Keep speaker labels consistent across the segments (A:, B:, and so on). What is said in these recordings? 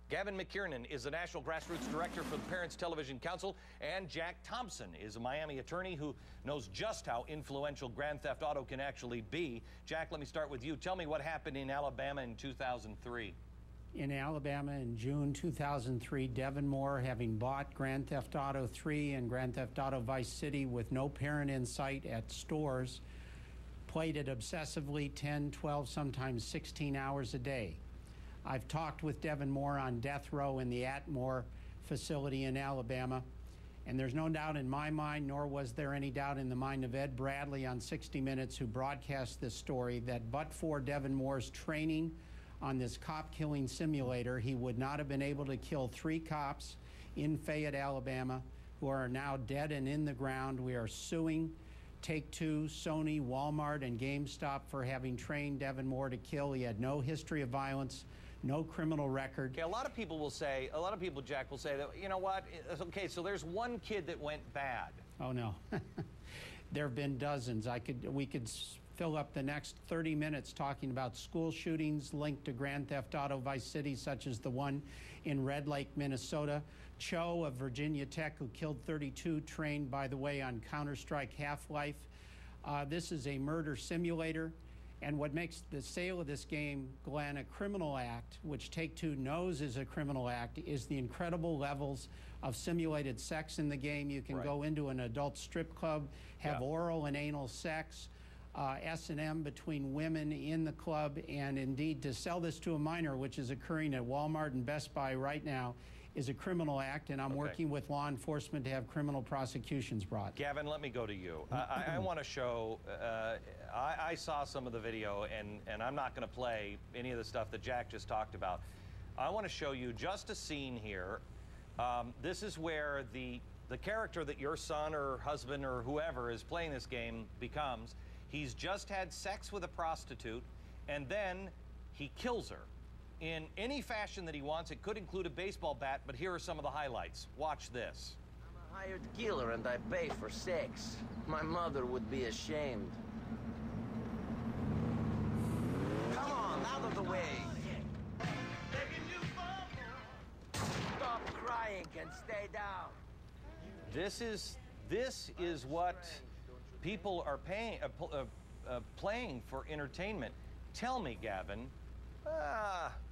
A: Gavin McKiernan is the National Grassroots Director for the Parents Television Council, and Jack Thompson is a Miami attorney who knows just how influential Grand Theft Auto can actually be. Jack, let me start with you. Tell me what happened in Alabama in 2003.
B: In Alabama in June 2003, Devin Moore, having bought Grand Theft Auto 3 and Grand Theft Auto Vice City with no parent in sight at stores, played it obsessively 10, 12, sometimes 16 hours a day. I've talked with Devin Moore on death row in the Atmore facility in Alabama, and there's no doubt in my mind, nor was there any doubt in the mind of Ed Bradley on 60 Minutes, who broadcast this story, that but for Devin Moore's training on this cop-killing simulator, he would not have been able to kill 3 cops in Fayette, Alabama, who are now dead and in the ground. We are suing Take-Two, Sony, Walmart, and GameStop for having trained Devin Moore to kill. He had no history of violence, no criminal record.
A: Okay, a lot of people, Jack, will say that, you know what, okay, so there's one kid that went bad.
B: Oh, no. There have been dozens. We could fill up the next 30 minutes talking about school shootings linked to Grand Theft Auto Vice City, such as the one in Red Lake, Minnesota. Cho of Virginia Tech, who killed 32, trained, by the way, on Counter-Strike Half-Life. This is a murder simulator. And what makes the sale of this game, Glenn, a criminal act, which Take-Two knows is a criminal act, is the incredible levels of simulated sex in the game. You can go into an adult strip club, have oral and anal sex, S&M between women in the club, and indeed to sell this to a minor, which is occurring at Walmart and Best Buy right now, is a criminal act, and I'm working with law enforcement to have criminal prosecutions brought.
A: Gavin, let me go to you. I want to show, I saw some of the video, and I'm not going to play any of the stuff that Jack just talked about. I want to show you just a scene here. This is where the character that your son or husband or whoever is playing this game becomes. He's just had sex with a prostitute, and then he kills her in any fashion that he wants. It could include a baseball bat, but here are some of the highlights. Watch this.
C: I'm a hired killer and I pay for sex. My mother would be ashamed. Come on, out of the way. Stop crying and stay down.
A: This is what people are playing for entertainment. Tell me, Gavin,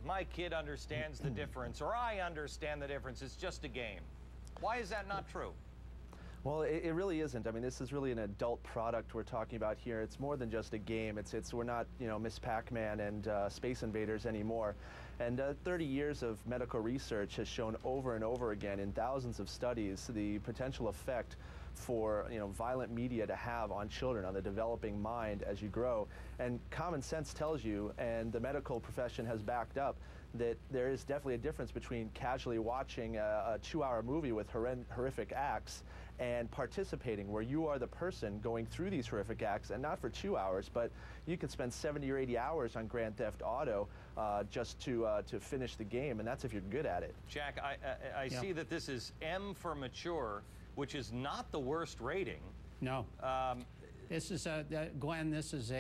A: my kid understands the difference, or I understand the difference. It's just a game. Why is that not true?
D: Well, it really isn't. I mean, this is really an adult product we're talking about here. It's more than just a game. We're not, you know, Miss Pac-Man and Space Invaders anymore. And 30 years of medical research has shown over and over again in thousands of studies the potential effect for, you know, violent media to have on children, on the developing mind as you grow. And common sense tells you, and the medical profession has backed up, that there is definitely a difference between casually watching a 2-hour movie with horrific acts and participating, where you are the person going through these horrific acts, and not for 2 hours, but you can spend 70 or 80 hours on Grand Theft Auto just to finish the game, and that's if you're good at it.
A: Jack, I see that this is M for mature, which is not the worst rating.
B: No. This is Glenn, this is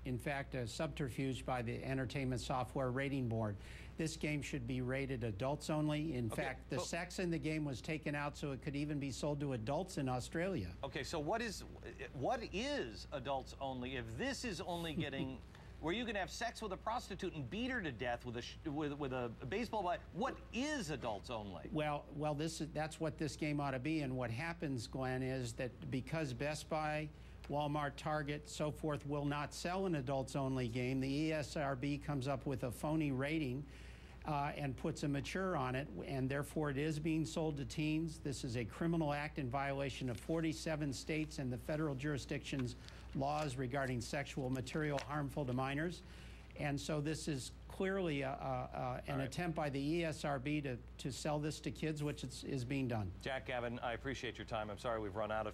B: in fact, a subterfuge by the Entertainment Software Rating Board. This game should be rated adults only. In fact, the sex in the game was taken out so it could even be sold to adults in Australia. Okay, so what is adults only if this is only getting where you can have sex with a prostitute and beat her to death with a baseball bat? What is adults only? Well, that's what this game ought to be. And what happens, Glenn, is that because Best Buy, Walmart, Target, so forth, will not sell an adults-only game, the ESRB comes up with a phony rating and puts a mature on it, and therefore it is being sold to teens. This is a criminal act in violation of 47 states and the federal jurisdiction's laws regarding sexual material harmful to minors. And so this is clearly an attempt by the ESRB to sell this to kids, which is being done.
A: Jack, Gavin, I appreciate your time. I'm sorry we've run out of